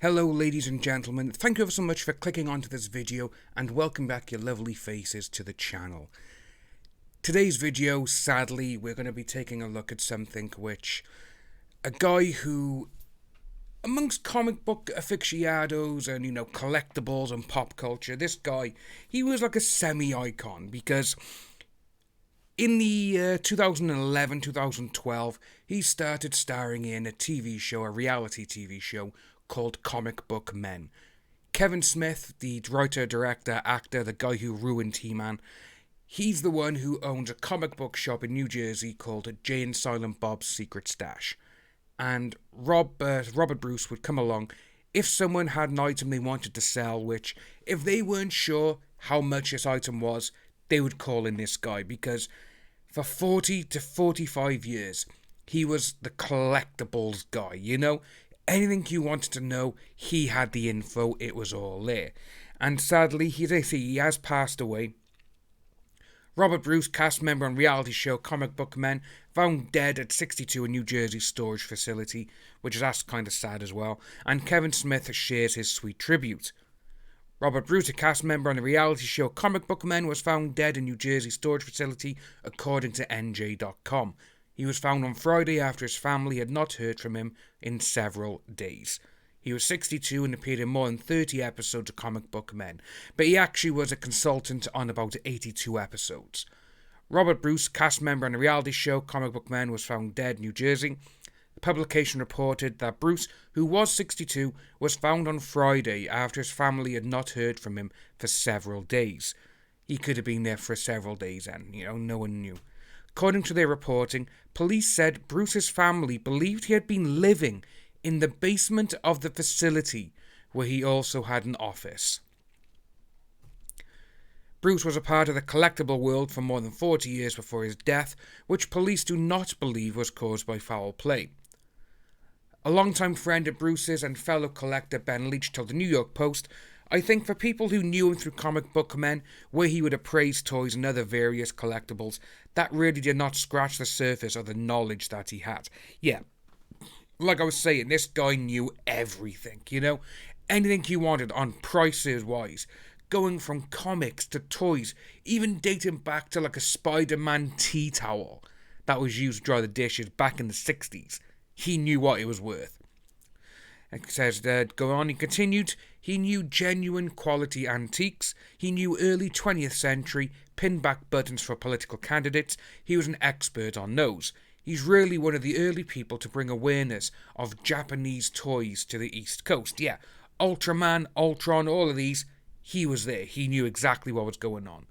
Hello ladies and gentlemen, thank you ever so much for clicking onto this video and welcome back your lovely faces to the channel. Today's video, sadly, we're going to be taking a look at something which a guy who, amongst comic book aficionados and, collectibles and pop culture, this guy, he was like a semi-icon because in the 2011-2012, he started starring in a reality TV show called Comic Book Men. Kevin Smith, the writer, director, actor, the guy who ruined He-Man, he's the one who owns a comic book shop in New Jersey called Jay and Silent Bob's Secret Stash. And Robert Bruce would come along if someone had an item they wanted to sell, which, if they weren't sure how much this item was, they would call in this guy, because for 40 to 45 years, he was the collectibles guy, Anything you wanted to know, he had the info, it was all there. And sadly, he has passed away. Robert Bruce, cast member on reality show Comic Book Men, found dead at 62 in New Jersey storage facility, which is that's kind of sad as well, and Kevin Smith shares his sweet tribute. Robert Bruce, a cast member on the reality show Comic Book Men, was found dead in New Jersey storage facility, according to NJ.com. He was found on Friday after his family had not heard from him in several days. He was 62 and appeared in more than 30 episodes of Comic Book Men, but he actually was a consultant on about 82 episodes. Robert Bruce, cast member on the reality show Comic Book Men, was found dead in New Jersey. The publication reported that Bruce, who was 62, was found on Friday after his family had not heard from him for several days. He could have been there for several days and, no one knew. According to their reporting, police said Bruce's family believed he had been living in the basement of the facility, where he also had an office. Bruce was a part of the collectible world for more than 40 years before his death, which police do not believe was caused by foul play. A longtime friend of Bruce's and fellow collector Ben Leach told the New York Post, "I think for people who knew him through Comic Book Men, where he would appraise toys and other various collectibles, that really did not scratch the surface of the knowledge that he had." Yeah, like I was saying, this guy knew everything, Anything you wanted on prices-wise, going from comics to toys, even dating back to like a Spider-Man tea towel that was used to dry the dishes back in the 60s. He knew what it was worth. It says, go on, he continued, he knew genuine quality antiques, he knew early 20th century pin-back buttons for political candidates, he was an expert on those. He's really one of the early people to bring awareness of Japanese toys to the East Coast. Yeah, Ultraman, Ultron, all of these, he was there, he knew exactly what was going on.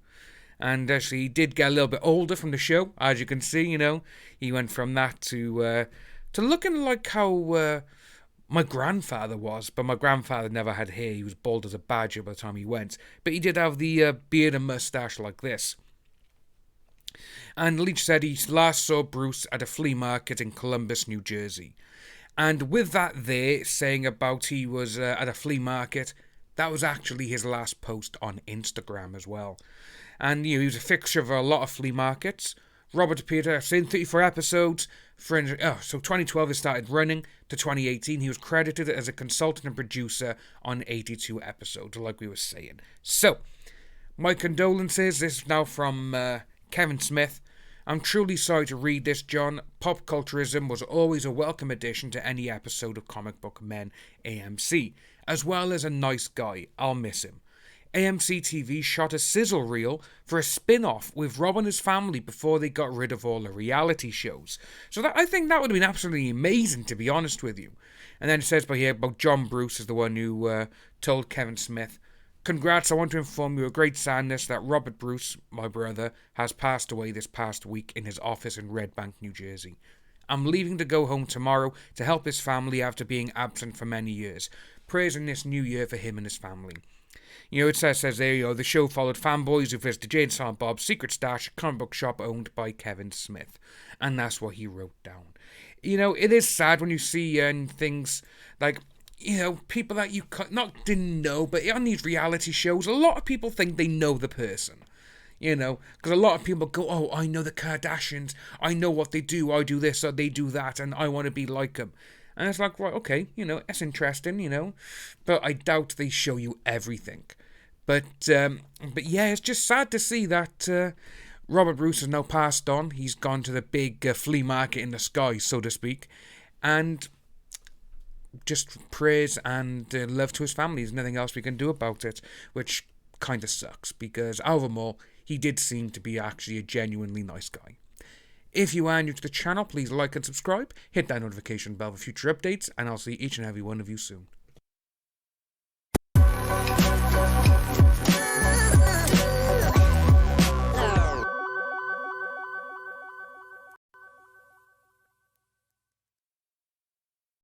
And actually, he did get a little bit older from the show, as you can see, he went from that to looking like how my grandfather was, but my grandfather never had hair. He was bald as a badger by the time he went. But he did have the beard and moustache like this. And Leach said he last saw Bruce at a flea market in Columbus, New Jersey. And with that there, saying about he was at a flea market, that was actually his last post on Instagram as well. And he was a fixture of a lot of flea markets. Robert appeared in 34 episodes. So 2012 he started running to 2018. He was credited as a consultant and producer on 82 episodes, like we were saying. So, my condolences. This is now from Kevin Smith. I'm truly sorry to read this, John. Pop culturism was always a welcome addition to any episode of Comic Book Men AMC, as well as a nice guy. I'll miss him. AMC TV shot a sizzle reel for a spin-off with Rob and his family before they got rid of all the reality shows. So I think that would have been absolutely amazing, to be honest with you. And then it says by here about John Bruce is the one who told Kevin Smith, "Congrats, I want to inform you with great sadness that Robert Bruce, my brother, has passed away this past week in his office in Red Bank, New Jersey. I'm leaving to go home tomorrow to help his family after being absent for many years. Prayers in this new year for him and his family." It says there, the show followed fanboys who visited Jay and Silent Bob's Secret Stash, a comic book shop owned by Kevin Smith. And that's what he wrote down. It is sad when you see things like, people that you didn't know, but on these reality shows, a lot of people think they know the person. Because a lot of people go, "Oh, I know the Kardashians, I know what they do, I do this or they do that, and I want to be like them." And it's like, right, okay, that's interesting, but I doubt they show you everything. But yeah, it's just sad to see that Robert Bruce has now passed on. He's gone to the big flea market in the sky, so to speak, and just praise and love to his family. There's nothing else we can do about it, which kind of sucks, because out of them all, he did seem to be actually a genuinely nice guy. If you are new to the channel, please like and subscribe, hit that notification bell for future updates, and I'll see each and every one of you soon.